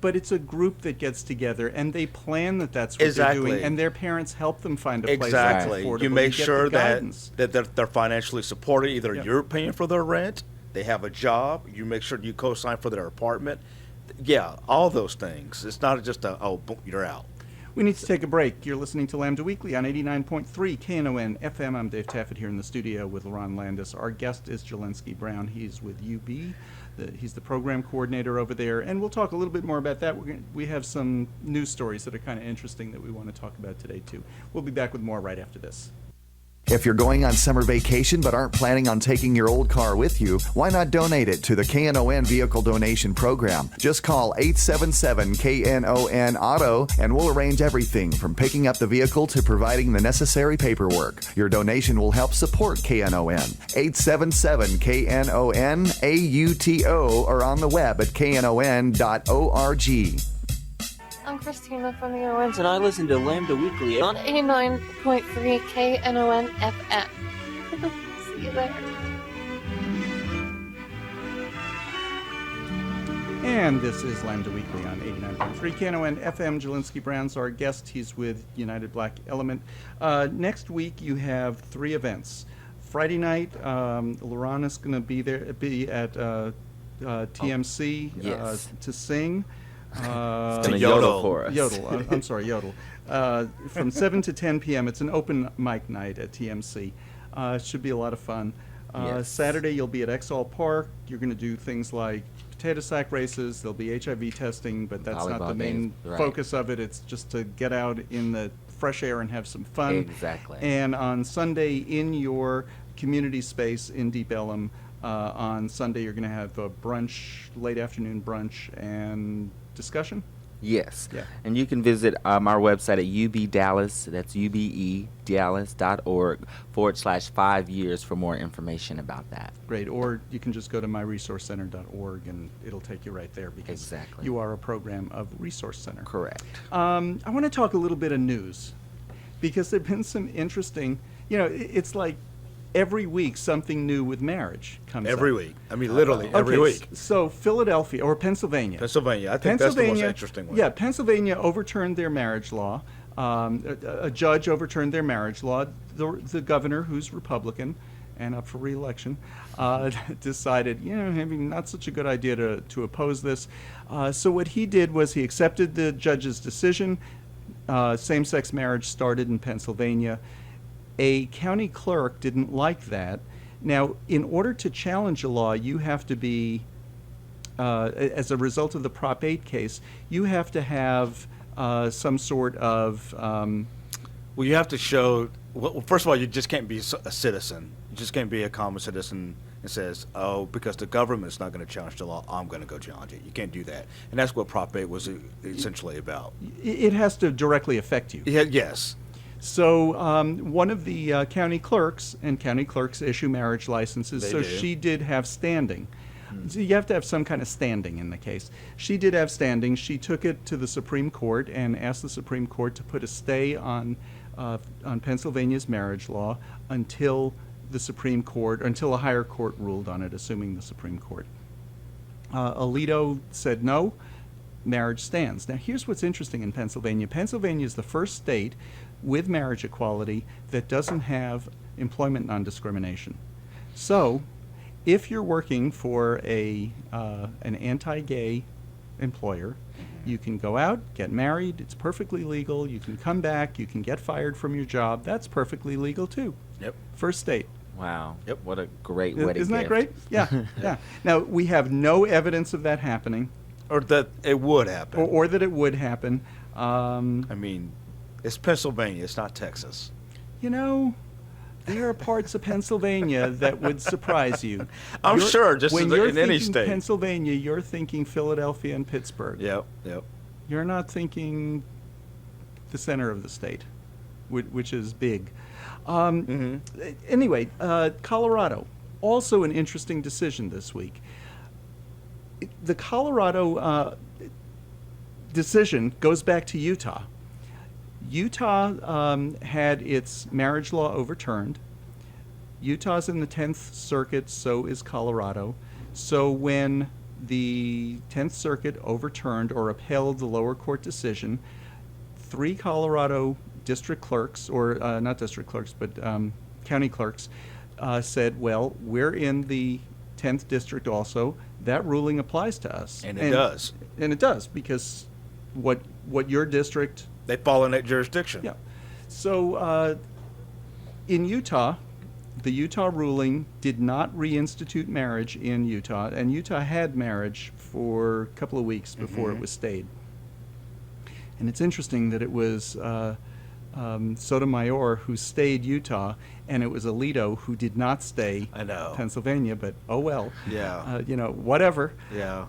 But it's a group that gets together, and they plan that's what they're doing, and their parents help them find a place that's affordable. You make get sure the guidance. that they're financially supported. Either you're paying for their rent, they have a job, you make sure you co-sign for their apartment. Yeah, all those things. It's not just boom, you're out. We need to take a break. You're listening to Lambda Weekly on 89.3 Knon FM. I'm Dave Taffet here in the studio with Lerone Landis. Our guest is Jalenzski Brown. He's with UB. He's the program coordinator over there, and we'll talk a little bit more about that. We have some news stories that are kind of interesting that we want to talk about today, too. We'll be back with more right after this. If you're going on summer vacation but aren't planning on taking your old car with you, why not donate it to the KNON Vehicle Donation Program? Just call 877-KNON-AUTO and we'll arrange everything from picking up the vehicle to providing the necessary paperwork. Your donation will help support KNON. 877-KNON-AUTO or on the web at knon.org. I'm Christina from the Owens, and I listen to Lambda Weekly on 89.3 KNON FM. See you there. And this is Lambda Weekly on 89.3 Knon FM. Jalenzski Brown's our guest. He's with United Black Element. Next week you have 3 events. Friday night, Lerone is going to be at TMC Yes. to sing. It's gonna yodel for us. Yodel. I'm sorry, yodel. From 7 to 10 p.m. It's an open mic night at TMC. It should be a lot of fun. Yes. Saturday you'll be at Exall Park. You're going to do things like potato sack races. There'll be HIV testing, but that's not the Volleyball main games, right. focus of it. It's just to get out in the fresh air and have some fun. Exactly. And on Sunday, in your community space in Deep Ellum, on Sunday you're going to have a brunch, late afternoon brunch and discussion. Yes. Yeah. And you can visit our website at UB-Dallas, that's UBE-Dallas.org/5 years for more information about that. Great. Or you can just go to myresourcecenter.org and it'll take you right there because Exactly. you are a program of Resource Center. Correct. I want to talk a little bit of news because there have been some interesting, it's like every week something new with marriage comes Every up. week. I mean, literally every Okay, week. So Philadelphia or Pennsylvania. Pennsylvania. I think that's the most interesting one. Yeah, Pennsylvania overturned their marriage law. A judge overturned their marriage law. The governor, who's Republican and up for re-election, decided, maybe not such a good idea to oppose this. So what he did was he accepted the judge's decision. Same-sex marriage started in Pennsylvania. A county clerk didn't like that. Now, in order to challenge a law, you have to be, as a result of the Prop 8 case, you have to have some sort of... Well, you have to show. Well, first of all, you just can't be a citizen. You just can't be a common citizen and says, "Oh, because the government's not going to challenge the law, I'm going to go challenge it." You can't do that, and that's what Prop 8 was essentially about. It has to directly affect you. Yeah, yes. So one of the county clerks, and county clerks issue marriage licenses, They so do. she did have standing. So you have to have some kind of standing in the case. She did have standing. She took it to the Supreme Court and asked the Supreme Court to put a stay on Pennsylvania's marriage law until the Supreme Court, until a higher court ruled on it, assuming the Supreme Court. Alito said no, marriage stands. Now here's what's interesting in Pennsylvania. Pennsylvania is the first state with marriage equality that doesn't have employment non-discrimination. So if you're working for an anti-gay employer, you can go out, get married, it's perfectly legal, you can come back, you can get fired from your job, that's perfectly legal too. Yep. First state. Wow. Yep. What a great wedding Isn't that gift. great? Yeah, yeah. Now, we have no evidence of that happening, Or that it would happen. or that it would happen. I mean, it's Pennsylvania. It's not Texas. There are parts of Pennsylvania that would surprise you. I'm sure, just when in you're any thinking state. Pennsylvania, you're thinking Philadelphia and Pittsburgh. Yep. Yep. You're not thinking the center of the state, which is big. Anyway, Colorado, also an interesting decision this week. The Colorado decision goes back to Utah. Utah had its marriage law overturned. Utah's in the 10th Circuit, so is Colorado. So when the 10th Circuit overturned or upheld the lower court decision, 3 Colorado district clerks, or not district clerks, but county clerks, said, well, we're in the 10th district also. That ruling applies to us. And it does. And it does, because what your district... They fall in that jurisdiction. Yeah. So in Utah, the Utah ruling did not reinstitute marriage in Utah, and Utah had marriage for a couple of weeks before it was stayed. And it's interesting that it was Sotomayor who stayed Utah, and it was Alito who did not stay I know. Pennsylvania, but oh well. Yeah. Whatever. Yeah.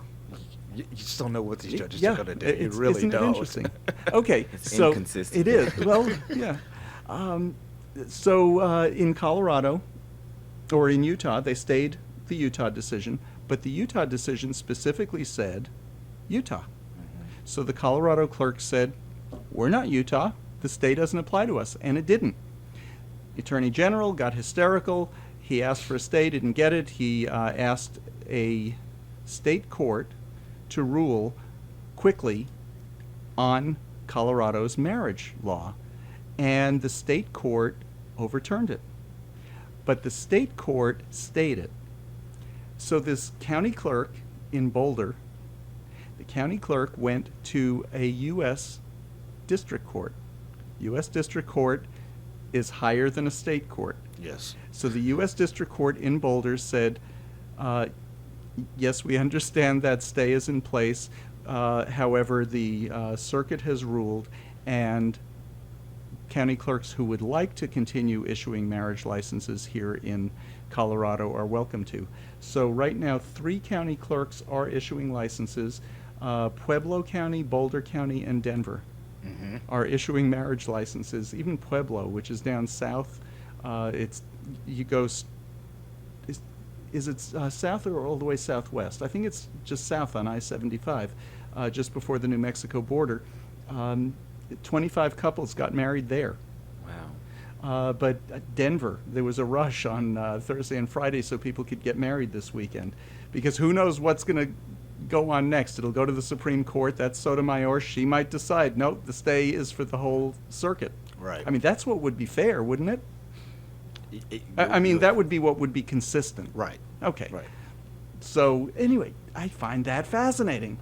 You just don't know what these judges Yeah, are going to do. You really isn't don't. it interesting? Okay, It's so inconsistent. it is. Well, yeah. So in Colorado, or in Utah, they stayed the Utah decision, but the Utah decision specifically said Utah. So the Colorado clerk said, we're not Utah. The stay doesn't apply to us, and it didn't. The Attorney General got hysterical. He asked for a stay, didn't get it. He asked a state court to rule quickly on Colorado's marriage law, and the state court overturned it. But the state court stayed it. So this county clerk in Boulder, the county clerk went to a U.S. district court. U.S. district court is higher than a state court. Yes. So the U.S. district court in Boulder said, yes, we understand that stay is in place. However, the circuit has ruled, and county clerks who would like to continue issuing marriage licenses here in Colorado are welcome to. So right now, 3 county clerks are issuing licenses. Pueblo County, Boulder County, and Denver are issuing marriage licenses. Even Pueblo, which is down south, is it south or all the way southwest? I think it's just south on I-75, just before the New Mexico border. 25 couples got married there. Wow. But Denver, there was a rush on Thursday and Friday so people could get married this weekend. Because who knows what's going to go on next. It'll go to the Supreme Court. That's Sotomayor. She might decide, nope, the stay is for the whole circuit. Right. I mean, that's what would be fair, wouldn't it? I mean, that would be what would be consistent. Right. Okay. Right. So, anyway, I find that fascinating.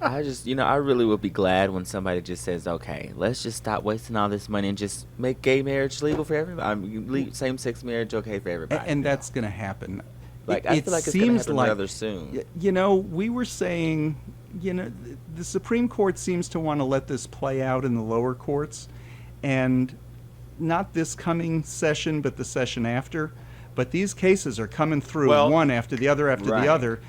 I just, I really would be glad when somebody just says, okay, let's just stop wasting all this money and just make gay marriage legal for everybody. I mean, same-sex marriage okay for everybody. And that's going to happen. I feel like it's going to happen rather soon. We were saying, the Supreme Court seems to want to let this play out in the lower courts, and not this coming session, but the session after. But these cases are coming through one after the other after the other.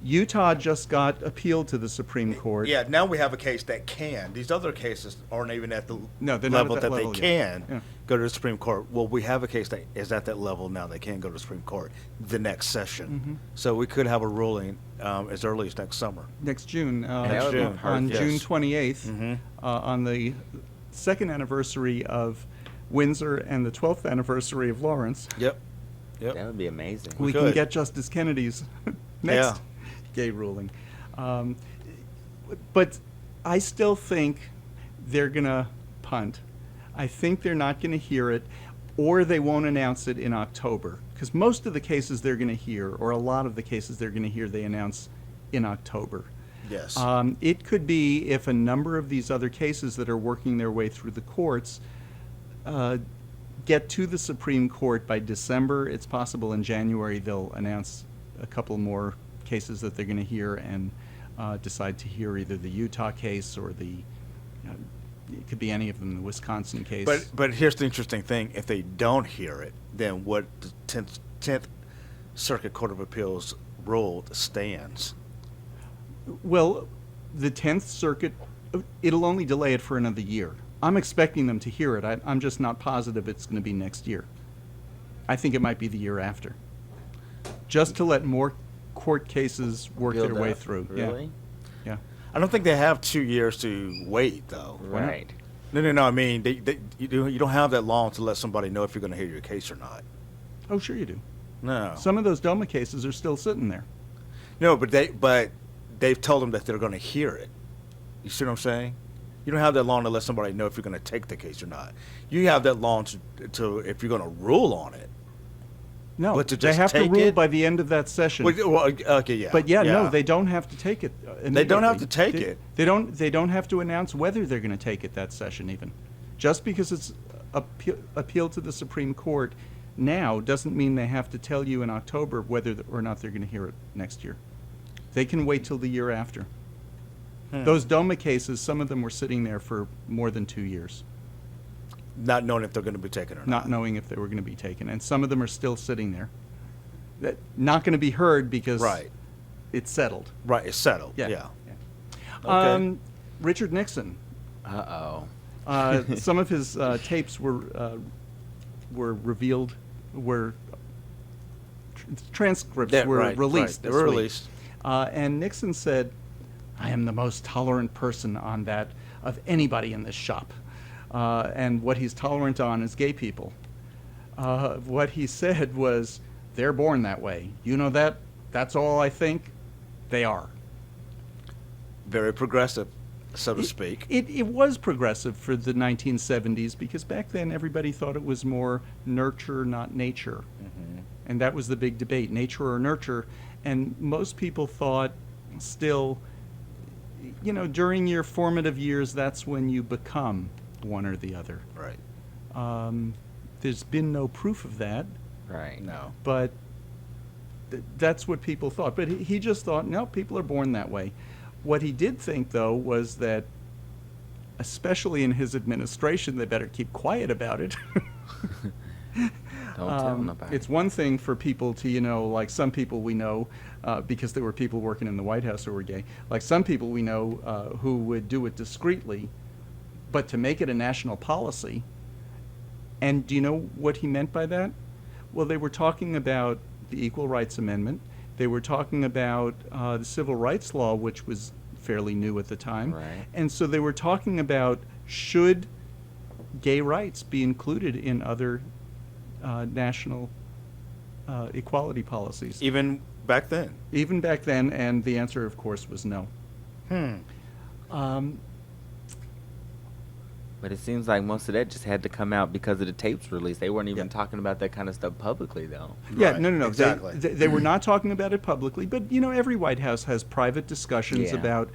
Utah just got appealed to the Supreme Court. Yeah, now we have a case that can. These other cases aren't even at the they're level not at that that level they yet. can go to the Supreme Court. Well, we have a case that is at that level now. They can go to the Supreme Court the next session. So we could have a ruling as early as next summer. Next June. Next June. On Yes. June 28th, on the second anniversary of Windsor and the 12th anniversary of Lawrence. Yep. That would be amazing. We can get Justice Kennedy's next gay ruling. But I still think they're going to punt. I think they're not going to hear it, or they won't announce it in October. Because most of the cases they're going to hear, or a lot of the cases they're going to hear, they announce in October. Yes. It could be if a number of these other cases that are working their way through the courts get to the Supreme Court by December. It's possible in January they'll announce a couple more cases that they're going to hear and decide to hear either the Utah case or it could be any of them, the Wisconsin case. But here's the interesting thing. If they don't hear it, then what the 10th Circuit Court of Appeals ruled stands. Well, the 10th Circuit, it'll only delay it for another year. I'm expecting them to hear it. I'm just not positive it's going to be next year. I think it might be the year after. Just to let more court cases work their way through. Really? Yeah. I don't think they have 2 years to wait, though. Right. No. I mean, you don't have that long to let somebody know if you're going to hear your case or not. Oh, sure you do. No. Some of those DOMA cases are still sitting there. No, but they've told them that they're going to hear it. You see what I'm saying? You don't have that long to let somebody know if you're going to take the case or not. You have that long to if you're going to rule on it. No, But to they just have to take rule it? by the end of that session. Well, okay, yeah. But no, they don't have to take it. They don't have to take They- it. They don't have to announce whether they're going to take it that session even. Just because it's appealed to the Supreme Court now doesn't mean they have to tell you in October whether or not they're going to hear it next year. They can wait till the year after. Those DOMA cases, some of them were sitting there for more than 2 years, Not knowing if they're going to be taken or not. not knowing if they were going to be taken. And some of them are still sitting there. Not going to be heard because it's settled. Right, it's settled. Yeah. Okay. Richard Nixon. Uh-oh. Some of his tapes were revealed, transcripts were released. They this were week. released. And Nixon said, "I am the most tolerant person on that of anybody in this shop." And what he's tolerant on is gay people. What he said was, "They're born that way. You know that? That's all I think. They are." very progressive, so to speak. It was progressive for the 1970s because back then everybody thought it was more nurture, not nature. And that was the big debate, nature or nurture. And most people thought still, during your formative years, that's when you become one or the other. Right. There's been no proof of that. Right. No. But that's what people thought. But he just thought, no, people are born that way. What he did think, though, was that, especially in his administration, they better keep quiet about it. Don't tell them about It's it. one thing for people to, like some people we know, because there were people working in the White House who were gay, like some people we know who would do it discreetly, but to make it a national policy. And do you know what he meant by that? Well, they were talking about the Equal Rights Amendment. They were talking about the Civil Rights Law, which was fairly new at the time. Right. And so they were talking about, should gay rights be included in other national equality policies? Even back then. Even back then, and the answer, of course, was no. But it seems like most of that just had to come out because of the tapes released. They weren't even talking about that kind of stuff publicly, though. Yeah, Right, no. exactly. They were not talking about it publicly, but every White House has private discussions Yeah. about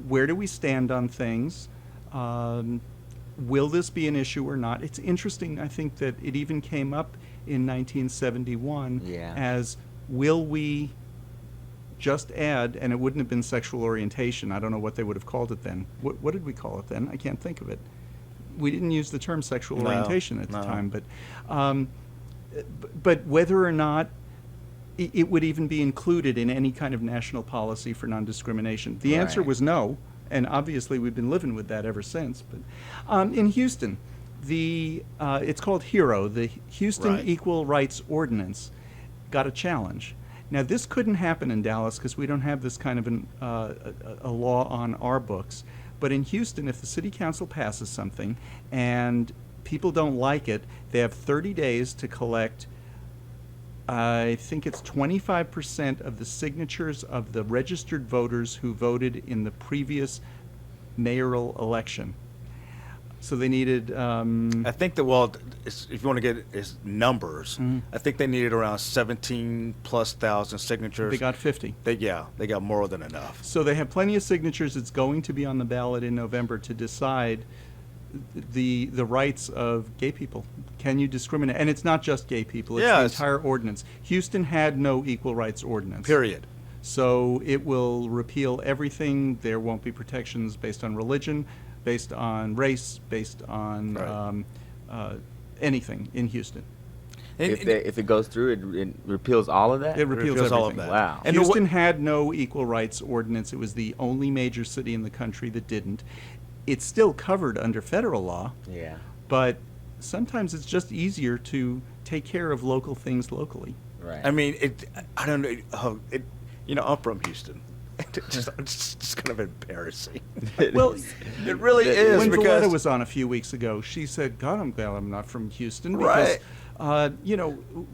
where do we stand on things. Will this be an issue or not? It's interesting, I think, that it even came up in 1971 Yeah. as, will we just add, and it wouldn't have been sexual orientation. I don't know what they would have called it then. What did we call it then? I can't think of it. We didn't use the term sexual No, orientation at the no. time, but whether or not it would even be included in any kind of national policy for non-discrimination. The answer Right. was no, and obviously we've been living with that ever since. But in Houston, it's called HERO, the Houston Right. Equal Rights Ordinance, got a challenge. Now, this couldn't happen in Dallas because we don't have this kind of a law on our books. But in Houston, if the city council passes something and people don't like it, they have 30 days to collect, I think it's 25% of the signatures of the registered voters who voted in the previous mayoral election. So they needed... I think if you want to get its numbers, I think they needed around 17,000+ signatures. they got 50. They got more than enough. So they have plenty of signatures. It's going to be on the ballot in November to decide the rights of gay people. Can you discriminate? And it's not just gay people. It's the Yes. entire ordinance. Houston had no equal rights ordinance. Period. So it will repeal everything. There won't be protections based on religion, based on race, based on Right. anything in Houston. If it goes through, it repeals all of that? It repeals repeals all of everything. that. Wow. And Houston had no equal rights ordinance. It was the only major city in the country that didn't. It's still covered under federal law, Yeah. but sometimes it's just easier to take care of local things locally. Right. I mean, I don't know. I'm from Houston. It's just kind of embarrassing. Well, It really is when because Valletta was on a few weeks ago, she said, God, I'm glad I'm not from Houston. Because,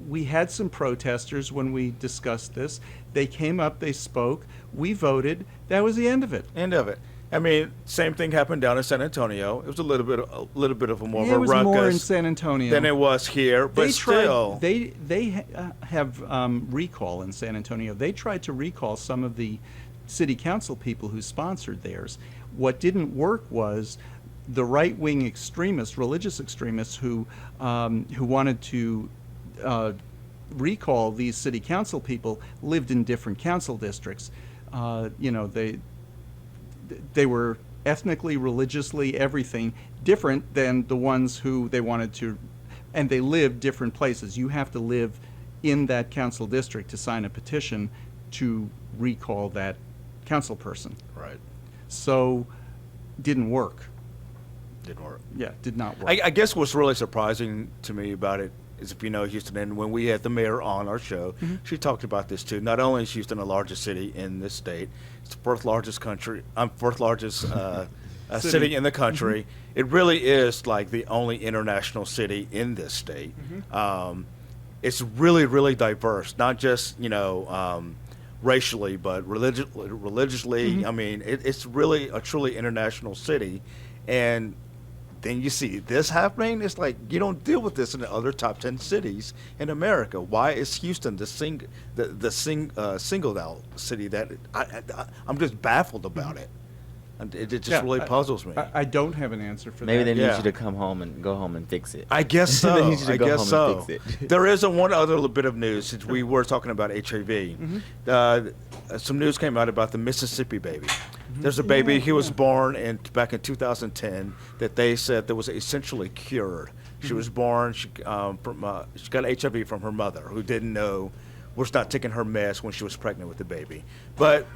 we had some protesters when we discussed this. They came up, they spoke, we voted. That was the end of it. end of it. I mean, same thing happened down in San Antonio. It was a little bit of a more It of a was ruckus more in San Antonio than it was here, but they still. have recall in San Antonio. They tried to recall some of the city council people who sponsored theirs. What didn't work was the right-wing extremists, religious extremists, who wanted to recall these city council people lived in different council districts. They were ethnically, religiously, everything different than the ones who they wanted to, and they lived different places. You have to live in that council district to sign a petition to recall that council person. Right. So, didn't work. Didn't work. Yeah, did not work. I guess what's really surprising to me about it is, if you know Houston, and when we had the mayor on our show, she talked about this too. Not only is Houston the largest city in this state, it's the fourth largest city in the country. It really is like the only international city in this state. It's really, really diverse. Not just racially, but religiously. I mean, it's really a truly international city, and then you see this happening. It's like you don't deal with this in the other top 10 cities in America. Why is Houston the singled out city that I'm just baffled about it? And it just really puzzles me. I don't have an answer for Maybe that. they need you to go home and fix it. I guess so. They need you to I go guess home so. and fix it. There is one other little bit of news since we were talking about HIV. Some news came out about the Mississippi baby. There's a baby. He was born back in 2010 that they said that was essentially cured. She was born. She got HIV from her mother, who didn't know, was not taking her meds when she was pregnant with the baby, but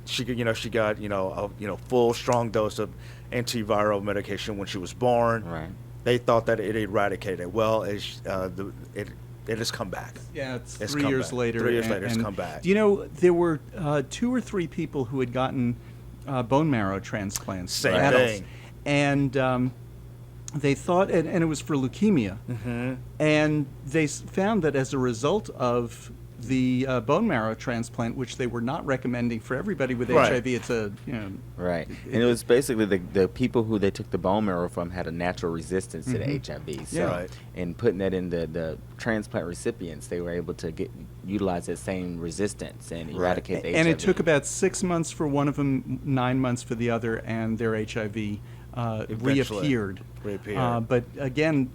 she got a full strong dose of antiviral medication when she was born. Right. They thought that it eradicated. Well, it has come back. Yeah, it's It's 3 come years back. later. 3 years later, it's and come back. Do you know, there were 2 or 3 people who had gotten bone marrow transplants. Same adults. thing. And they thought, and it was for leukemia, and they found that as a result of the bone marrow transplant, which they were not recommending for everybody with Right. HIV, it's a, Right. And it was basically the people who they took the bone marrow from had a natural resistance to the HIV. So, Right. and putting that in the transplant recipients, they were able to utilize that same resistance and eradicate the HIV. and it took about 6 months for one of them, 9 months for the other, and their HIV reappeared. But again,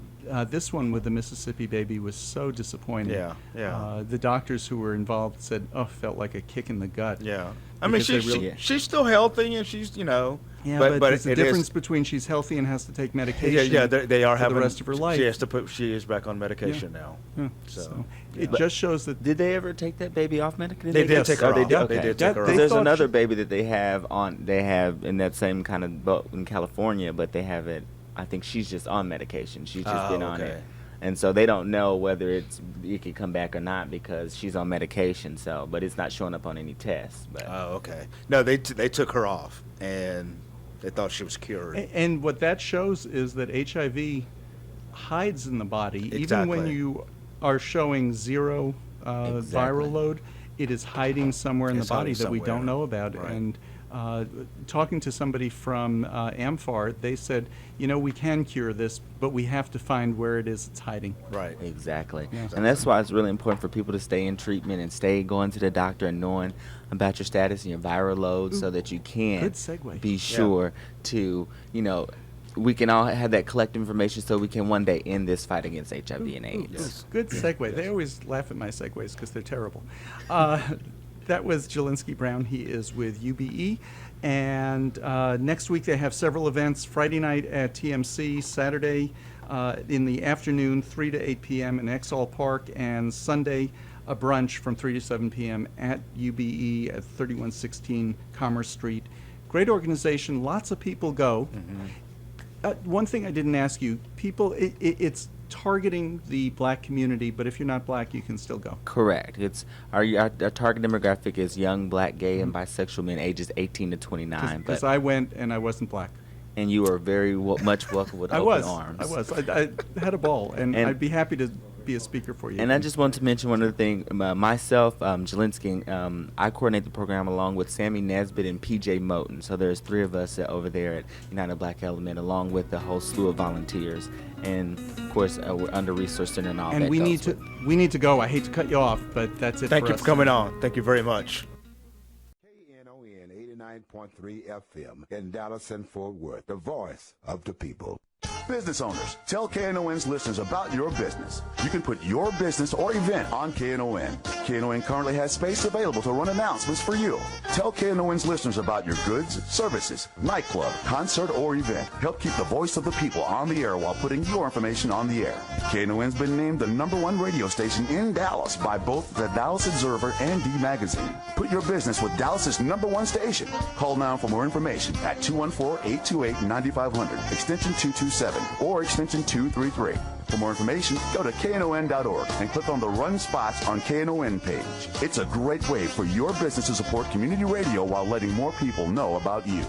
this one with the Mississippi baby was so disappointing. Yeah. The doctors who were involved said, felt like a kick in the gut. Yeah. I mean, Because they she's still healthy, and she's, Yeah, but there's a it difference is, between she's healthy and has to take medication they are for having the rest of her life. She is back on medication now. Yeah, So, it just shows that Did they ever take that baby off medication? They did take her They off. did? They Okay. did take her They off. There's thought another she- baby that they have in that same kind of boat in California, but they have it. I think she's just on medication. She's just been on okay. it, and so they don't know whether it could come back or not because she's on medication. So, but it's not showing up on any tests. But Oh, okay. No, they took her off, and they thought she was cured. And what that shows is that HIV hides in the body. Even when Exactly. you are showing zero viral load, it is hiding somewhere in It's the body hiding that we somewhere. don't know about. Right. And talking to somebody from AMFAR, they said, we can cure this, but we have to find where it is it's hiding. Right. exactly, Yeah. and that's why it's really important for people to stay in treatment and stay going to the doctor and knowing about your status and your viral load, so that you can Good segue. be sure to we can all have that collective information so we can one day end this fight against HIV and AIDS. Good segue. They always laugh at my segues because they're terrible. That was Jalenzski Brown. He is with UBE. And next week they have several events. Friday night at TMC, Saturday in the afternoon, 3 to 8 p.m. in Exall Park, and Sunday a brunch from 3 to 7 p.m. at UBE at 3116 Commerce Street. Great organization. Lots of people go. One thing I didn't ask you, it's targeting the black community, but if you're not black, you can still go. Correct. It's our target demographic is young black, gay, and bisexual men ages 18 to 29. Because I went and I wasn't black. And you are very much welcome with open arms. I had a ball, and And- I'd be happy to be a speaker for you. And I just want to mention one other thing. Myself, Jalenzski, I coordinate the program along with Sammy Nesbitt and PJ Moten. So there's 3 of us over there at United Black Element, along with a whole slew of volunteers. And of course, we're under-resourced and all that. and we need to go. I hate to cut you off, but that's it. Thank for you us. for coming on. Thank you very much. KNON 89.3 FM in Dallas and Fort Worth, the voice of the people. Business owners, tell KNON's listeners about your business. You can put your business or event on KNON. KNON currently has space available to run announcements for you. Tell KNON's listeners about your goods, services, nightclub, concert, or event. Help keep the voice of the people on the air while putting your information on the air. KNON's been named the #1 radio station in Dallas by both the Dallas Observer and D Magazine. Put your business with Dallas's #1 station. Call now for more information at 214-828-9500, extension 227, or extension 233. For more information, go to knon.org and click on the Run Spots on KNON page. It's a great way for your business to support community radio while letting more people know about you.